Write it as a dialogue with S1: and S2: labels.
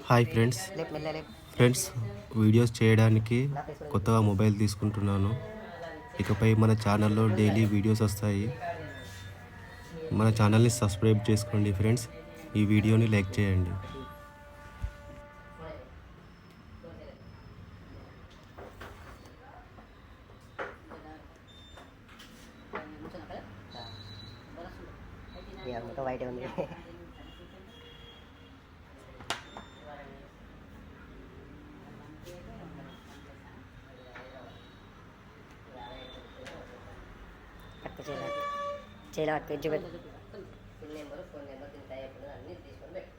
S1: Hi friends videos చేయడానికి కొత్తగా mobile తీసుకుంటున్నాను. ఇకపై మన ఛానల్లో డైలీ వీడియోస్ వస్తాయి. మన ఛానల్ని సబ్స్క్రైబ్ చేసుకోండి ఫ్రెండ్స్. ఈ వీడియోని లైక్ చేయండి.
S2: వైట్ ఉంది. చేయాలి పెంచి ఫోన్ నెంబర్ అన్నీ తీసుకొని పెట్టు.